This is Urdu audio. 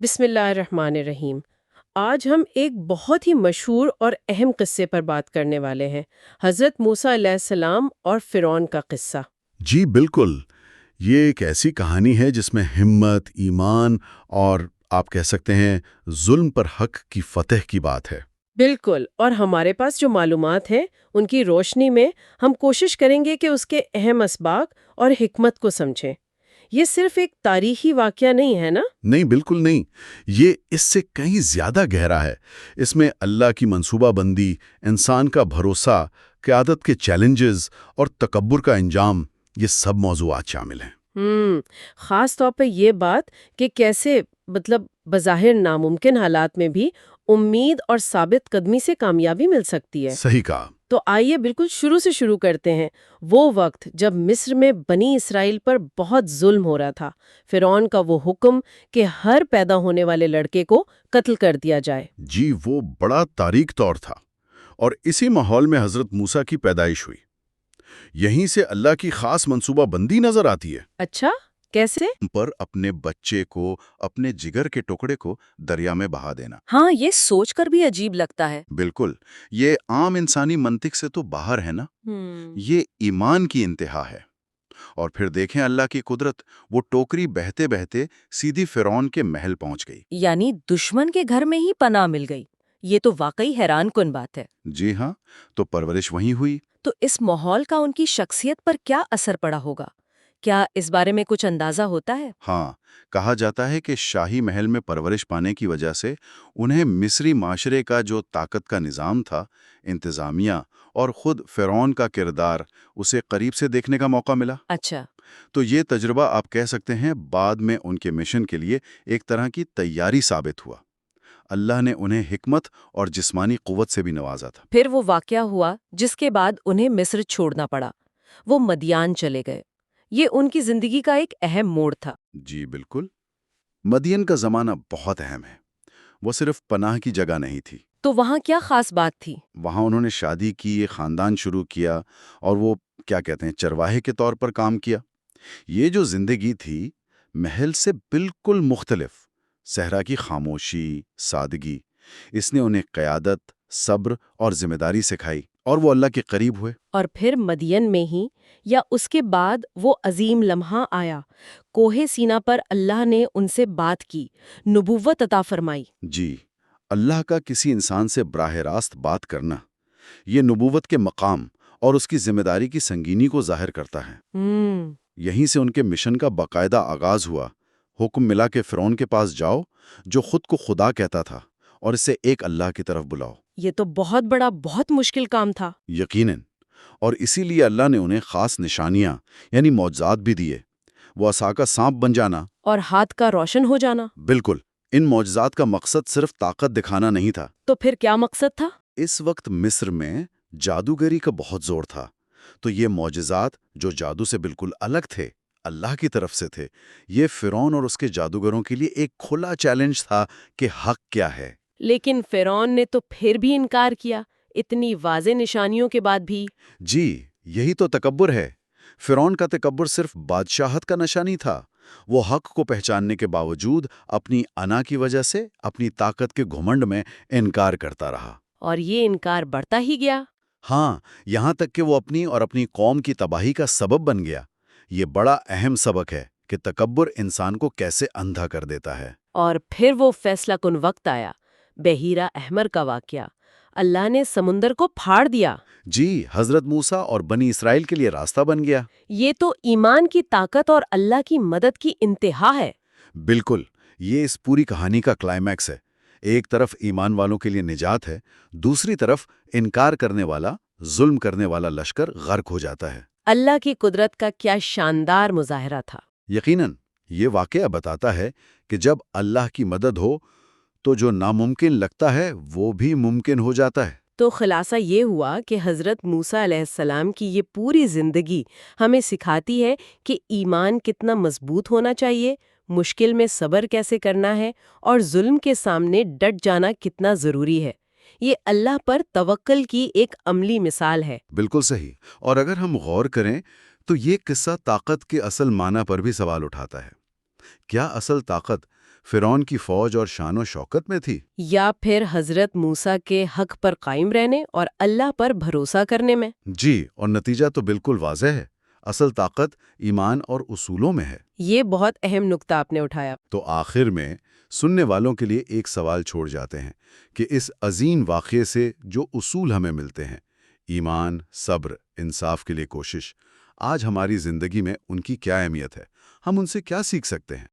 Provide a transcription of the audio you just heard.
بسم اللہ الرحمن الرحیم۔ آج ہم ایک بہت ہی مشہور اور اہم قصے پر بات کرنے والے ہیں، حضرت موسیٰ علیہ السلام اور فرعون کا قصہ۔ جی بالکل، یہ ایک ایسی کہانی ہے جس میں ہمت، ایمان اور آپ کہہ سکتے ہیں ظلم پر حق کی فتح کی بات ہے۔ بالکل، اور ہمارے پاس جو معلومات ہیں ان کی روشنی میں ہم کوشش کریں گے کہ اس کے اہم اسباق اور حکمت کو سمجھیں۔ یہ صرف ایک تاریخی واقعہ نہیں ہے نا؟ نہیں، بالکل نہیں، یہ اس سے کہیں زیادہ گہرا ہے۔ اس میں اللہ کی منصوبہ بندی، انسان کا بھروسہ، قیادت کے چیلنجز اور تکبر کا انجام، یہ سب موضوعات شامل ہیں۔ خاص طور پہ یہ بات کہ کیسے بظاہر ناممکن حالات میں بھی امید اور ثابت قدمی سے کامیابی مل سکتی ہے۔ صحیح کہا۔ تو آئیے بالکل شروع سے شروع کرتے ہیں۔ وہ وقت جب مصر میں بنی اسرائیل پر بہت ظلم ہو رہا تھا، فرعون کا وہ حکم کہ ہر پیدا ہونے والے لڑکے کو قتل کر دیا جائے۔ جی، وہ بڑا تاریک طور تھا، اور اسی ماحول میں حضرت موسیٰ کی پیدائش ہوئی۔ یہیں سے اللہ کی خاص منصوبہ بندی نظر آتی ہے۔ اچھا، کیسے؟ پر اپنے بچے کو، اپنے جگر کے ٹکڑے کو دریا میں بہا دینا۔ ہاں، یہ سوچ کر بھی عجیب لگتا ہے۔ بالکل، یہ عام انسانی منطق سے تو باہر ہے نا۔ یہ ایمان کی انتہا ہے۔ اور پھر دیکھیں اللہ کی قدرت، وہ ٹوکری بہتے بہتے سیدھی فرعون کے محل پہنچ گئی۔ یعنی دشمن کے گھر میں ہی پناہ مل گئی۔ یہ تو واقعی حیران کن بات ہے۔ جی ہاں، تو پرورش وہیں ہوئی۔ تو اس ماحول کا ان کی شخصیت پر کیا اثر پڑا ہوگا؟ کیا اس بارے میں کچھ اندازہ ہوتا ہے؟ ہاں، کہا جاتا ہے کہ شاہی محل میں پرورش پانے کی وجہ سے انہیں مصری معاشرے کا جو طاقت کا نظام تھا، انتظامیہ اور خود فرعون کا کردار، اسے قریب سے دیکھنے کا موقع ملا۔ اچھا۔ تو یہ تجربہ آپ کہہ سکتے ہیں بعد میں ان کے مشن کے لیے ایک طرح کی تیاری ثابت ہوا۔ اللہ نے انہیں حکمت اور جسمانی قوت سے بھی نوازا تھا۔ پھر وہ واقعہ ہوا جس کے بعد انہیں مصر چھوڑنا پڑا۔ وہ مدین چلے گئے۔ یہ ان کی زندگی کا ایک اہم موڑ تھا۔ جی بالکل، مدین کا زمانہ بہت اہم ہے۔ وہ صرف پناہ کی جگہ نہیں تھی۔ تو وہاں کیا خاص بات تھی؟ وہاں انہوں نے شادی کی، ایک خاندان شروع کیا، اور وہ کیا کہتے ہیں چرواہے کے طور پر کام کیا۔ یہ جو زندگی تھی، محل سے بالکل مختلف، صحرا کی خاموشی، سادگی، اس نے انہیں قیادت، صبر اور ذمہ داری سکھائی، اور وہ اللہ کے قریب ہوئے۔ اور پھر مدین میں ہی یا اس کے بعد وہ عظیم لمحہ آیا، کوہ سینا پر اللہ نے ان سے بات کی، نبوت عطا فرمائی۔ جی، اللہ کا کسی انسان سے براہ راست بات کرنا، یہ نبوت کے مقام اور اس کی ذمہ داری کی سنگینی کو ظاہر کرتا ہے۔ یہیں سے ان کے مشن کا باقاعدہ آغاز ہوا۔ حکم ملا کہ فرعون کے پاس جاؤ، جو خود کو خدا کہتا تھا، اور اسے ایک اللہ کی طرف بلاؤ۔ یہ تو بہت بڑا، بہت مشکل کام تھا۔ یقیناً، اور اسی لیے اللہ نے انہیں خاص نشانیاں یعنی معجزات بھی دیے۔ وہ عصا کا سانپ بن جانا، اور ہاتھ کا روشن ہو جانا۔ بالکل، ان معجزات کا مقصد صرف طاقت دکھانا نہیں تھا۔ تو پھر کیا مقصد تھا؟ اس وقت مصر میں جادوگری کا بہت زور تھا، تو یہ معجزات جو جادو سے بالکل الگ تھے، اللہ کی طرف سے تھے، یہ فرعون اور اس کے جادوگروں کے لیے ایک کھلا چیلنج تھا کہ حق کیا ہے۔ لیکن فرعون نے تو پھر بھی انکار کیا، اتنی واضح نشانیوں کے بعد بھی۔ جی، یہی تو تکبر ہے۔ فرعون کا تکبر صرف بادشاہت کا نشہ نہیں تھا، وہ حق کو پہچاننے کے باوجود اپنی انا کی وجہ سے، اپنی طاقت کے گھمنڈ میں انکار کرتا رہا۔ اور یہ انکار بڑھتا ہی گیا۔ ہاں، یہاں تک کہ وہ اپنی اور اپنی قوم کی تباہی کا سبب بن گیا۔ یہ بڑا اہم سبق ہے کہ تکبر انسان کو کیسے اندھا کر دیتا ہے۔ اور پھر وہ فیصلہ کن وقت آیا، بحیرہ احمر کا واقعہ۔ اللہ نے سمندر کو پھاڑ دیا۔ جی، حضرت موسیٰ اور بنی اسرائیل کے لیے راستہ بن گیا۔ یہ تو ایمان کی طاقت اور اللہ کی مدد کی انتہا ہے۔ بالکل، یہ اس پوری کہانی کا کلائمیکس ہے۔ ایک طرف ایمان والوں کے لیے نجات ہے، دوسری طرف انکار کرنے والا، ظلم کرنے والا لشکر غرق ہو جاتا ہے۔ اللہ کی قدرت کا کیا شاندار مظاہرہ تھا۔ یقیناً، یہ واقعہ بتاتا ہے کہ جب اللہ کی مدد ہو تو جو ناممکن لگتا ہے وہ بھی ممکن ہو جاتا ہے۔ تو خلاصہ یہ ہوا کہ حضرت موسیٰ علیہ السلام کی یہ پوری زندگی ہمیں سکھاتی ہے کہ ایمان کتنا مضبوط ہونا چاہیے، مشکل میں صبر کیسے کرنا ہے، اور ظلم کے سامنے ڈٹ جانا کتنا ضروری ہے۔ یہ اللہ پر توکل کی ایک عملی مثال ہے۔ بالکل صحیح، اور اگر ہم غور کریں تو یہ قصہ طاقت کے اصل معنی پر بھی سوال اٹھاتا ہے۔ کیا اصل طاقت فرعون کی فوج اور شان و شوکت میں تھی؟ یا پھر حضرت موسیٰ کے حق پر قائم رہنے اور اللہ پر بھروسہ کرنے میں؟ جی، اور نتیجہ تو بالکل واضح ہے۔ اصل طاقت ایمان اور اصولوں میں ہے۔ یہ بہت اہم نقطہ آپ نے اٹھایا۔ تو آخر میں سننے والوں کے لیے ایک سوال چھوڑ جاتے ہیں کہ اس عظیم واقعے سے جو اصول ہمیں ملتے ہیں، ایمان، صبر، انصاف کے لیے کوشش، آج ہماری زندگی میں ان کی کیا اہمیت ہے؟ ہم ان سے کیا سیکھ سکتے ہیں؟